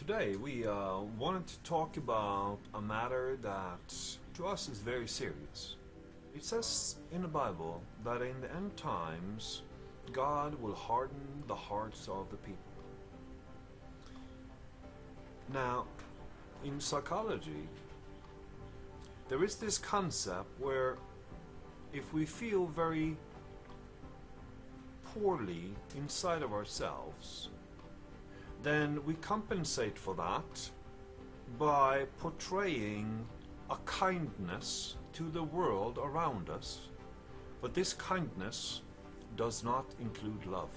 Today we wanted to talk about a matter that to us is very serious. It says in the Bible that in the end times God will harden the hearts of the people. Now, in psychology, there is this concept where if we feel very poorly inside of ourselves, then we compensate for that by portraying a kindness to the world around us. But this kindness does not include love.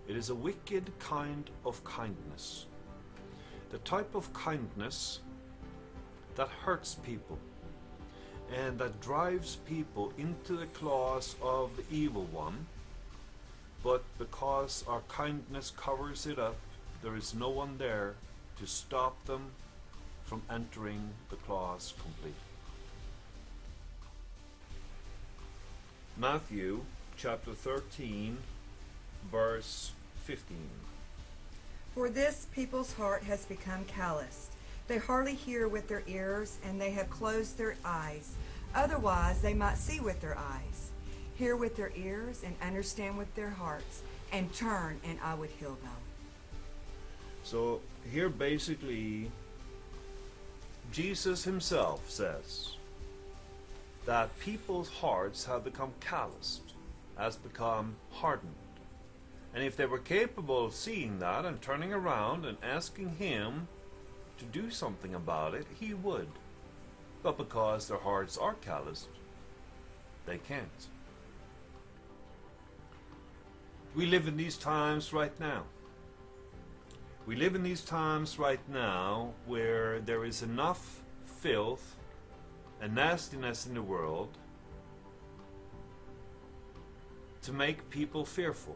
It is a wicked kind of kindness. The type of kindness that hurts people and that drives people into the claws of the evil one. But because our kindness covers it up, there is no one there to stop them from entering the claws completely. Matthew chapter 13, verse 15. For this people's heart has become calloused. They hardly hear with their ears, and they have closed their eyes. Otherwise they might see with their eyes, hear with their ears, and understand with their hearts, and turn, and I would heal them. So here basically Jesus himself says that people's hearts have become calloused, has become hardened. And if they were capable of seeing that and turning around and asking him to do something about it, he would. But because their hearts are calloused, they can't. We live in these times right now. We live in these times right now where there is enough filth and nastiness in the world to make people fearful,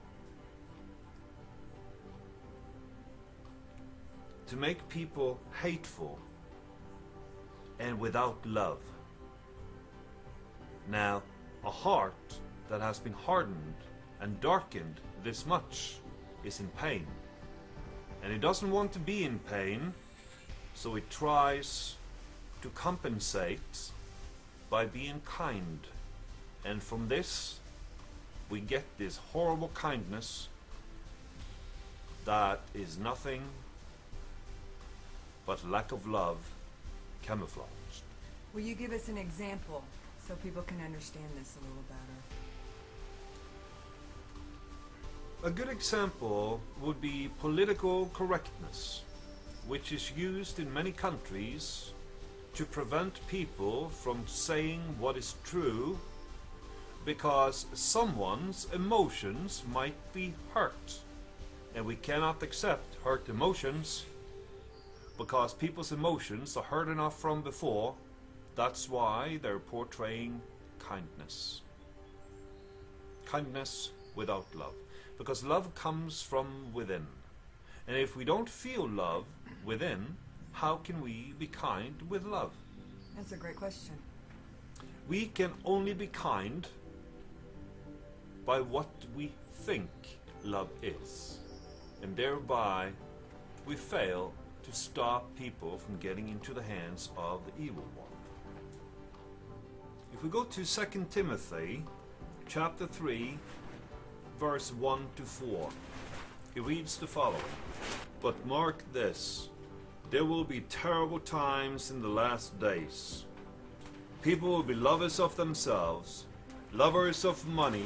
to make people hateful and without love. Now, a heart that has been hardened and darkened this much is in pain. And it doesn't want to be in pain, so it tries to compensate by being kind. And from this, we get this horrible kindness that is nothing but lack of love camouflaged. Will you give us an example so people can understand this a little better? A good example would be political correctness, which is used in many countries to prevent people from saying what is true because someone's emotions might be hurt. And we cannot accept hurt emotions because people's emotions are hurt enough from before. That's why they're portraying kindness. Kindness without love. Because love comes from within. And if we don't feel love within, how can we be kind with love? That's a great question. We can only be kind by what we think love is. And thereby we fail to stop people from getting into the hands of the evil one. If we go to 2 Timothy chapter 3, verse 1 to 4, it reads the following: But mark this, there will be terrible times in the last days. People will be lovers of themselves, lovers of money,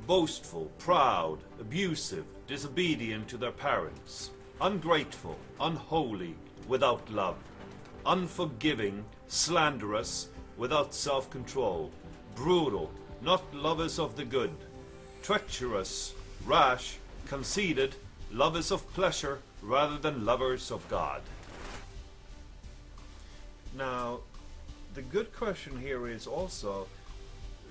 boastful, proud, abusive, disobedient to their parents, ungrateful, unholy, without love, unforgiving, slanderous, without self-control, brutal, not lovers of the good, treacherous, rash, conceited, lovers of pleasure rather than lovers of God. Now, the good question here is also,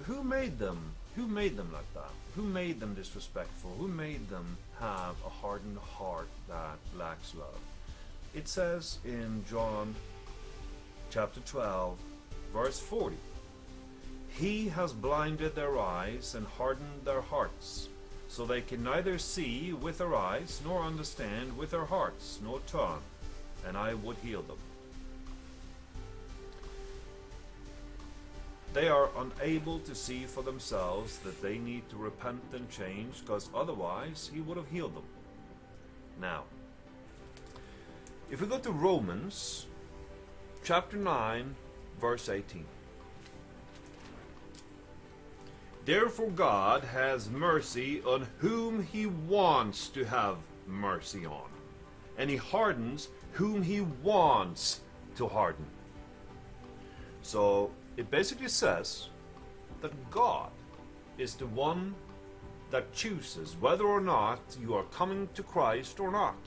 who made them? Who made them like that? Who made them disrespectful? Who made them have a hardened heart that lacks love? It says in John chapter 12, verse 40, He has blinded their eyes and hardened their hearts, so they can neither see with their eyes, nor understand with their hearts, nor turn, and I would heal them. They are unable to see for themselves that they need to repent and change, because otherwise he would have healed them. Now, if we go to Romans chapter 9, verse 18. Therefore God has mercy on whom he wants to have mercy on, and he hardens whom he wants to harden. So it basically says that God is the one that chooses whether or not you are coming to Christ or not.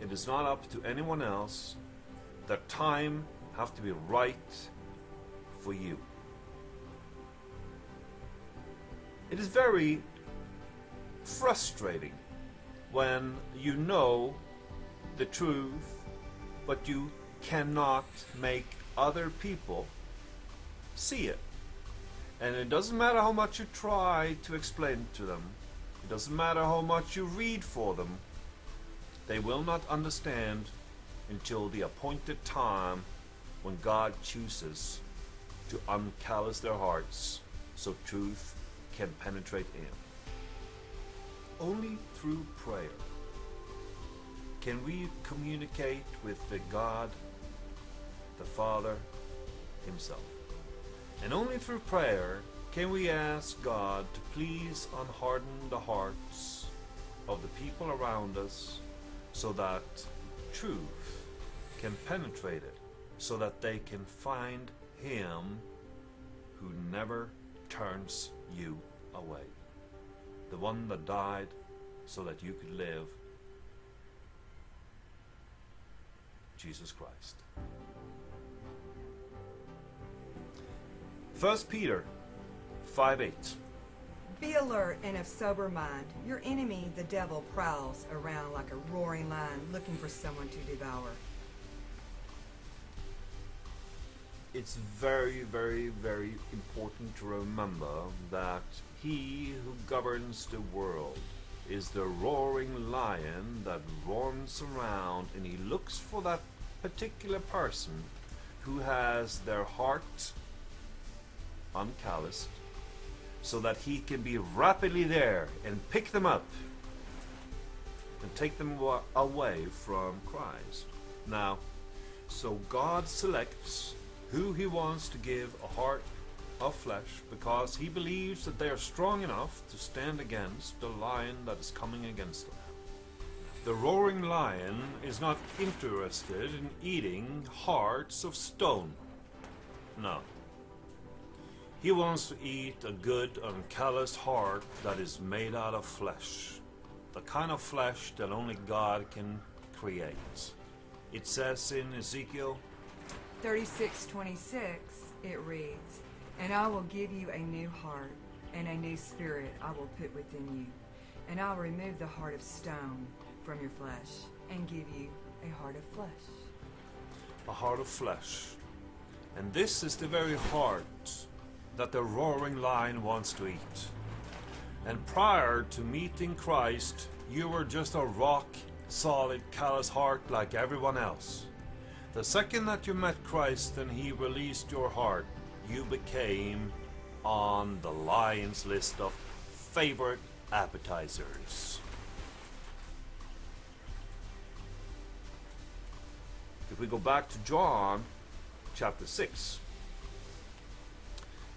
It is not up to anyone else. That time have to be right for you. It is very frustrating when you know the truth, but you cannot make other people see it. And it doesn't matter how much you try to explain it to them. It doesn't matter how much you read for them. They will not understand until the appointed time when God chooses to uncallous their hearts so truth can penetrate in. Only through prayer can we communicate with the God, the Father himself. And only through prayer can we ask God to please unharden the hearts of the people around us so that truth can penetrate it, so that they can find him who never turns you away. The one that died so that you could live, Jesus Christ. 1 Peter 5:8. Be alert and of sober mind. Your enemy, the devil, prowls around like a roaring lion looking for someone to devour. It's very, very, very important to remember that he who governs the world is the roaring lion that roams around, and he looks for that particular person who has their heart uncalloused, so that he can be rapidly there and pick them up and take them away from Christ. Now, so God selects who he wants to give a heart of flesh, because he believes that they are strong enough to stand against the lion that is coming against them. The roaring lion is not interested in eating hearts of stone. No. He wants to eat a good, uncalloused heart that is made out of flesh. The kind of flesh that only God can create. It says in Ezekiel 36:26, it reads, "And I will give you a new heart, and a new spirit I will put within you. And I will remove the heart of stone from your flesh, and give you a heart of flesh." A heart of flesh. And this is the very heart that the roaring lion wants to eat. And prior to meeting Christ, you were just a rock, solid, callous heart like everyone else. The second that you met Christ and he released your heart, you became on the lion's list of favorite appetizers. If we go back to John chapter 6,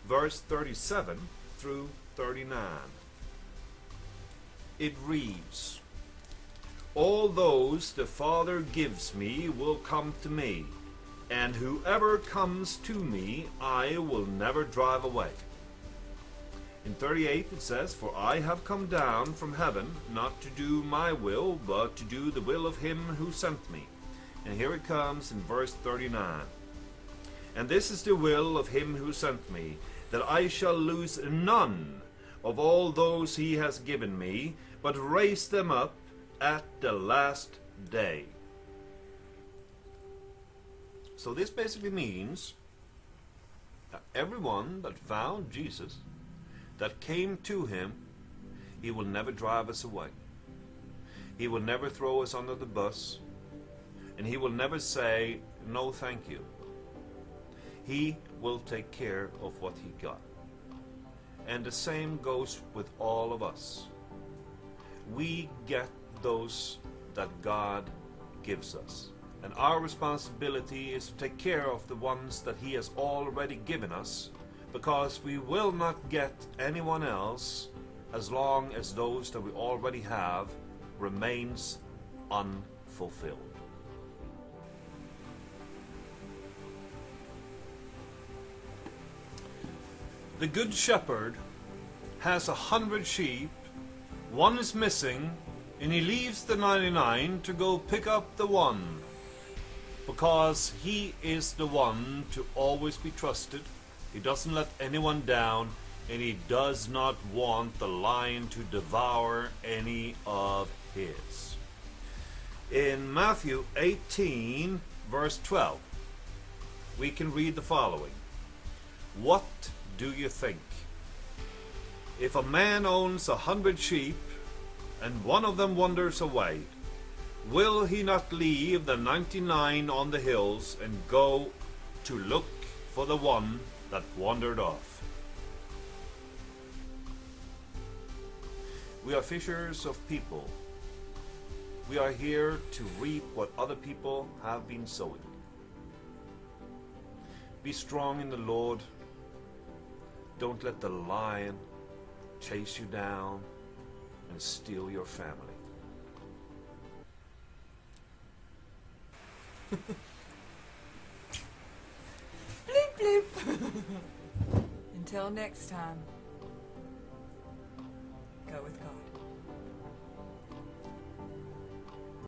verse 37 through 39, it reads, "All those the Father gives me will come to me, and whoever comes to me I will never drive away." In 38 it says, "For I have come down from heaven not to do my will, but to do the will of him who sent me." And here it comes in verse 39. "And this is the will of him who sent me, that I shall lose none of all those he has given me, but raise them up at the last day." So this basically means that everyone that found Jesus, that came to him, he will never drive us away. He will never throw us under the bus. and he will never say, no thank you. He will take care of what he got. And the same goes with all of us. We get those that God gives us. And our responsibility is to take care of the ones that he has already given us, because we will not get anyone else as long as those that we already have remains unfulfilled. The good shepherd has 100 sheep, one is missing, and he leaves the 99 to go pick up the one, because he is the one to always be trusted. He doesn't let anyone down, and he does not want the lion to devour any of his. In Matthew 18, verse 12, we can read the following. What do you think? If a man owns 100 sheep, and one of them wanders away, will he not leave the 99 on the hills and go to look for the one that wandered off? We are fishers of people. We are here to reap what other people have been sowing. Be strong in the Lord. Don't let the lion chase you down and steal your family. Bleep, bleep. Until next time.